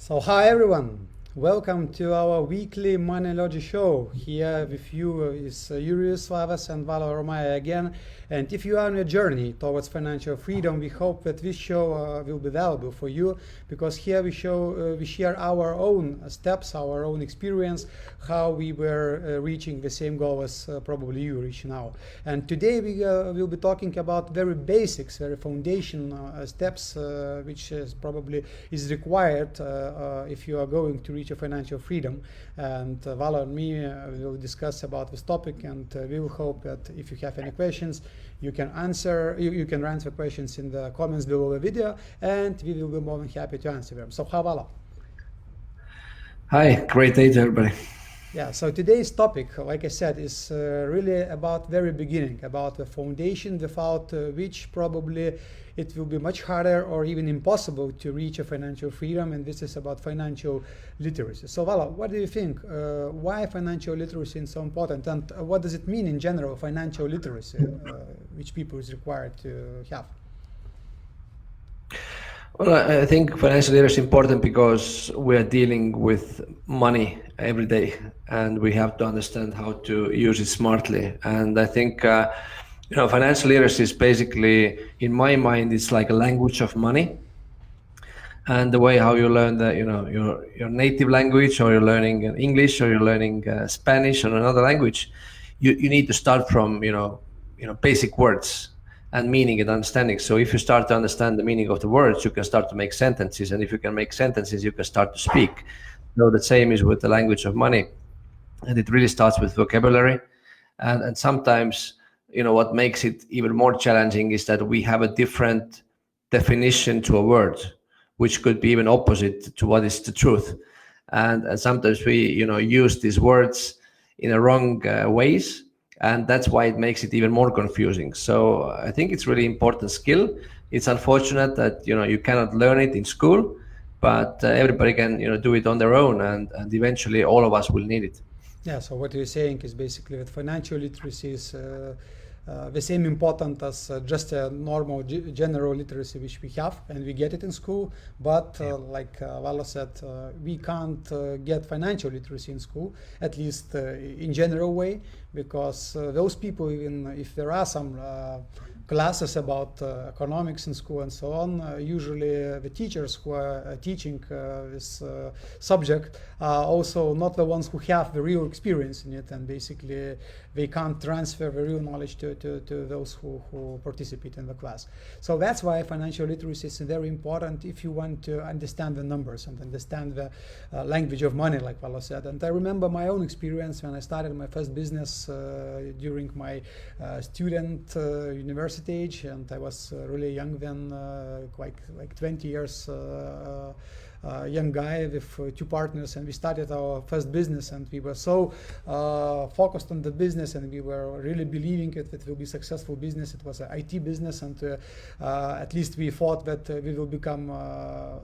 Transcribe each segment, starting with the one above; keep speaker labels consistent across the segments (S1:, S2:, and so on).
S1: So hi everyone, welcome to our weekly Moneylogy show. Here with you is Yuri Slavas and Vala Romaya again. And if you are on a journey towards financial freedom, we hope that this show will be valuable for you, because here we share our own steps, our own experience, how we were reaching the same goal as probably you reach now. And today we will be talking about very basics, very foundation steps, which is probably is required if you are going to reach a financial freedom. And Vala and me will discuss about this topic, and we will hope that if you have any questions, you can answer questions in the comments below the video, and we will be more than happy to answer them. So, Vala.
S2: Hi, great day to everybody.
S1: Yeah, so today's topic, like I said, is really about very beginning, about the foundation without which probably it will be much harder or even impossible to reach a financial freedom, and this is about financial literacy. So Vala, what do you think? Why financial literacy is so important, and what does it mean in general, financial literacy, which people is required to have?
S2: Well, I think financial literacy is important because we are dealing with money every day, and we have to understand how to use it smartly. And I think, financial literacy is basically, in my mind, it's like a language of money. And the way how you learn your native language, or you're learning English, or you're learning Spanish or another language, you need to start from basic words and meaning and understanding. So if you start to understand the meaning of the words, you can start to make sentences, and if you can make sentences, you can start to speak. So the same is with the language of money, and it really starts with vocabulary. And sometimes, what makes it even more challenging is that we have a different definition to a word, which could be even opposite to what is the truth. And sometimes we use these words in a wrong ways, and that's why it makes it even more confusing. So I think it's really important skill. It's unfortunate that you cannot learn it in school, but everybody can do it on their own, and eventually all of us will need it.
S1: Yeah, so what you're saying is basically that financial literacy is the same important as just a normal general literacy which we have and we get it in school, but like Vala said, we can't get financial literacy in school, at least in general way, because those people, even if there are some classes about economics in school and so on, usually the teachers who are teaching this subject are also not the ones who have the real experience in it, and basically they can't transfer the real knowledge to those who participate in the class. So that's why financial literacy is very important if you want to understand the numbers and understand the language of money, like Vala said. And I remember my own experience when I started my first business during my student university age, and I was really young then, like 20 years young guy with two partners, and we started our first business, and we were so focused on the business, and we were really believing it will be successful business. It was an IT business, and at least we thought that we will become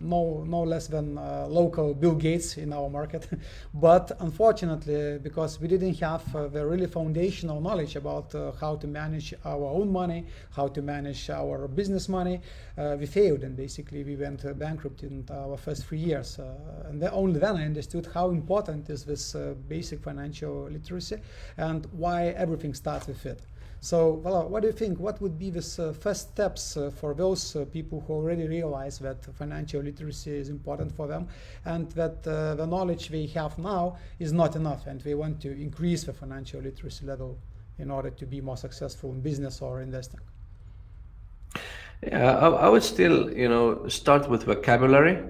S1: no less than local Bill Gates in our market. But unfortunately, because we didn't have the really foundational knowledge about how to manage our own money, how to manage our business money, we failed, and basically we went bankrupt in our first 3 years. And only then I understood how important is this basic financial literacy and why everything starts with it. So, what do you think? What would be the first steps for those people who already realize that financial literacy is important for them, and that the knowledge they have now is not enough, and they want to increase the financial literacy level in order to be more successful in business or investing?
S2: Yeah, I would still, start with vocabulary,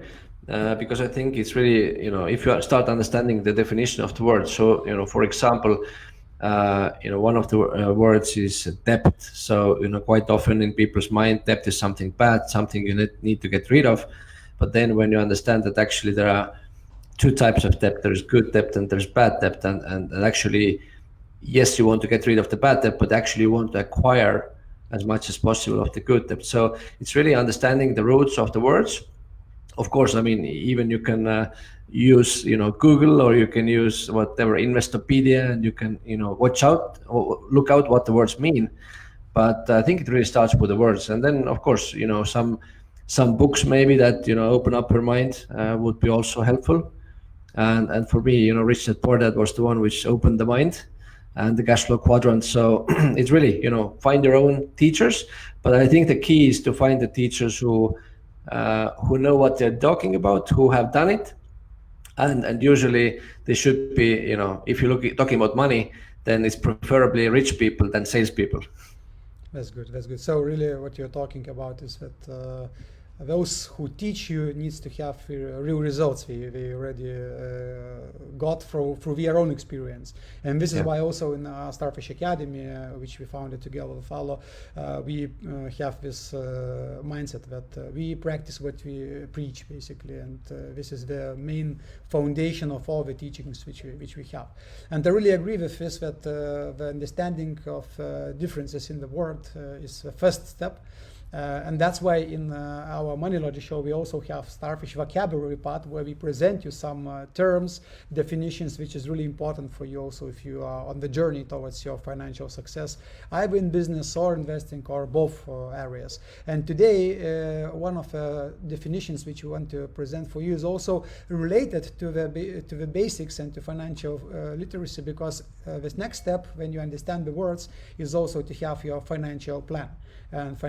S2: because I think it's really, if you start understanding the definition of the word. So, for example, one of the words is debt. So, quite often in people's mind, debt is something bad, something you need to get rid of. But then when you understand that actually there are two types of debt, there's good debt and there's bad debt, and actually, yes, you want to get rid of the bad debt, but actually you want to acquire as much as possible of the good debt. So it's really understanding the roots of the words. Of course, I mean, even you can use, Google, or you can use whatever Investopedia, and you can, watch out or look out what the words mean. But I think it really starts with the words, and then of course, some books maybe that open up her mind would be also helpful. And for me, Rich Dad Poor Dad was the one which opened the mind, and the cash flow quadrant. So it's really, find your own teachers. But I think the key is to find the teachers who know what they're talking about, who have done it. And usually they should be, if you're talking about money, then it's preferably rich people than salespeople.
S1: That's good. That's good. So really, what you're talking about is that those who teach you needs to have real results they already got through their own experience. And this is why also in Starfish Academy, which we founded together with Alo, we have this mindset that we practice what we preach, basically, and this is the main foundation of all the teachings which we have. And I really agree with this, that the understanding of differences in the world is the first step. And that's why in our Moneylogy show we also have Starfish vocabulary part, where we present you some terms, definitions, which is really important for you also if you are on the journey towards your financial success, either in business or investing or both areas. And today one of the definitions which we want to present for you is also related to the basics and to financial literacy, because this next step, when you understand the words, is also to have your financial plan. And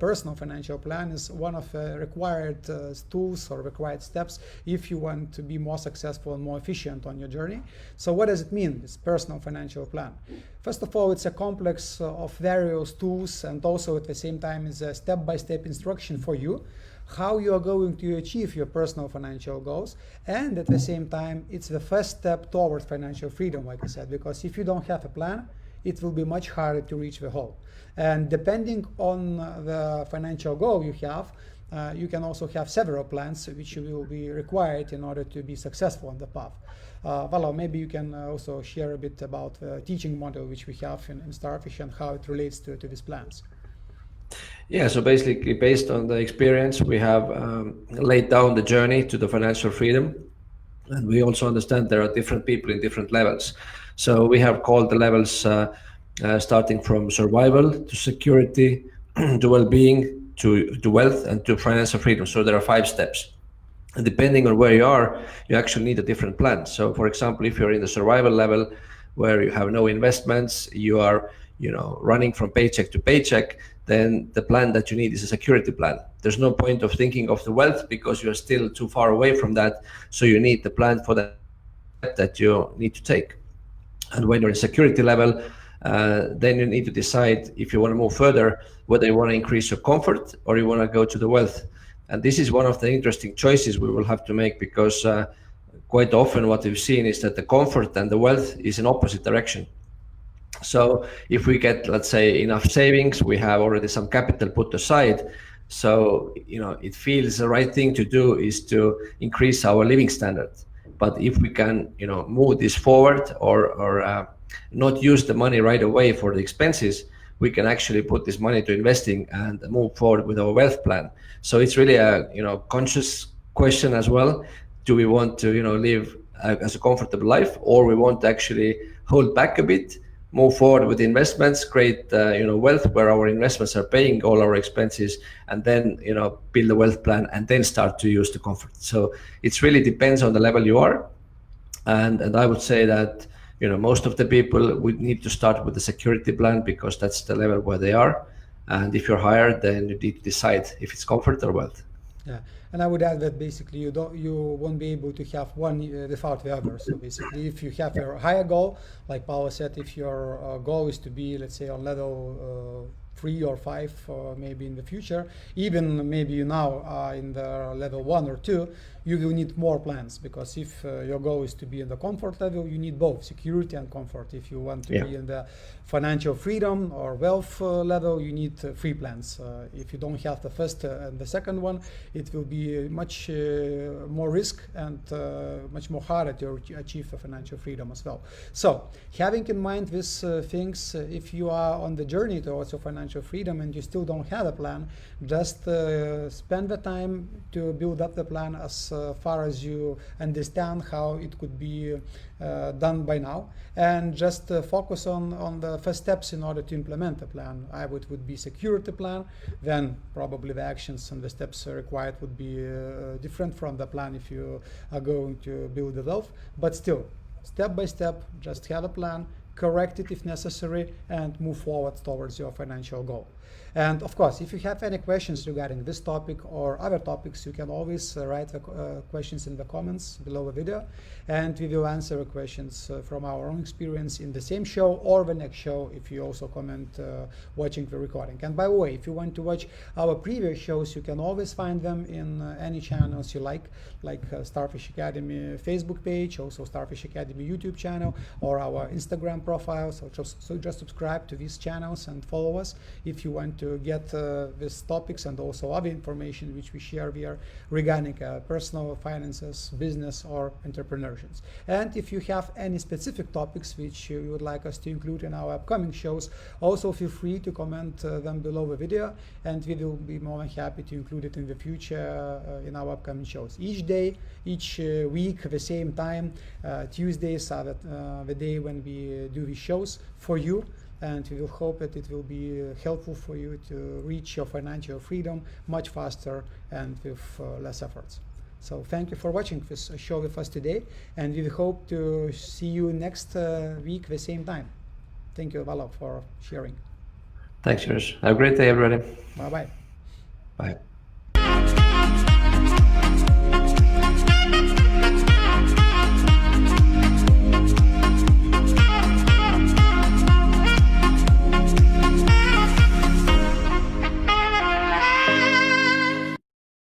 S1: personal financial plan is one of the required tools or required steps if you want to be more successful and more efficient on your journey. So what does it mean, this personal financial plan? First of all, it's a complex of various tools, and also at the same time is a step-by-step instruction for you how you are going to achieve your personal financial goals. And at the same time, it's the first step towards financial freedom, like I said, because if you don't have a plan, it will be much harder to reach the goal. And depending on the financial goal you have, you can also have several plans which will be required in order to be successful on the path. Valo, maybe you can also share a bit about the teaching model which we have in Starfish and how it relates to these plans.
S2: Yeah, so basically based on the experience, we have laid down the journey to the financial freedom. And we also understand there are different people in different levels. So we have called the levels starting from survival to security, to well-being, to wealth, and to financial freedom. So there are 5 steps. And depending on where you are, you actually need a different plan. So for example, if you're in the survival level where you have no investments, you are running from paycheck to paycheck, then the plan that you need is a security plan. There's no point of thinking of the wealth because you're still too far away from that. So you need the plan for the next step that you need to take. And when you're in security level, then you need to decide if you want to move further, whether you want to increase your comfort or you want to go to the wealth. And this is one of the interesting choices we will have to make, because quite often what we've seen is that the comfort and the wealth is in opposite direction. So if we get, let's say, enough savings, we have already some capital put aside. So, it feels the right thing to do is to increase our living standard. But if we can, move this forward or not use the money right away for the expenses, we can actually put this money to investing and move forward with our wealth plan. So it's really a, conscious question as well. Do we want to, live as a comfortable life, or we want to actually hold back a bit, move forward with investments, create wealth where our investments are paying all our expenses, and then build a wealth plan and then start to use the comfort. So it really depends on the level you are, and I would say that most of the people would need to start with the security plan because that's the level where they are, and if you're higher, then you need to decide if it's comfort or wealth.
S1: Yeah, and I would add that basically you won't be able to have one without the other. So basically, if you have a higher goal, like Paolo said, if your goal is to be, let's say, on level 3 or 5, maybe in the future, even maybe you now are in the level 1 or 2, you will need more plans, because if your goal is to be in the comfort level, you need both security and comfort. If you want to be in the financial freedom or wealth level, you need 3 plans. If you don't have the first and the second one, it will be much more risk and much more harder to achieve the financial freedom as well. So having in mind these things, if you are on the journey towards your financial financial freedom and you still don't have a plan, just spend the time to build up the plan as far as you understand how it could be done by now, and just focus on the first steps in order to implement the plan. Would be security plan, then probably the actions and the steps required would be different from the plan if you are going to build the wealth, but still, step by step, just have a plan, correct it if necessary, and move forward towards your financial goal. And of course, if you have any questions regarding this topic or other topics, you can always write the questions in the comments below the video, and we will answer the questions from our own experience in the same show or the next show if you also comment watching the recording. And by the way, if you want to watch our previous shows, you can always find them in any channels you like Starfish Academy Facebook page, also Starfish Academy YouTube channel, or our Instagram profile. So just subscribe to these channels and follow us if you want to get these topics and also other information which we share here regarding personal finances, business, or entrepreneurship. And if you have any specific topics which you would like us to include in our upcoming shows, also feel free to comment them below the video, and we will be more than happy to include it in the future in our upcoming shows. Each day, each week, the same time, Tuesdays are the day when we do these shows for you, and we will hope that it will be helpful for you to reach your financial freedom much faster and with less efforts. So thank you for watching this show with us today, and we hope to see you next week the same time. Thank you, Valo, for sharing.
S2: Thanks, Jonas. Have a great day, everybody.
S1: Bye-bye.
S2: Bye.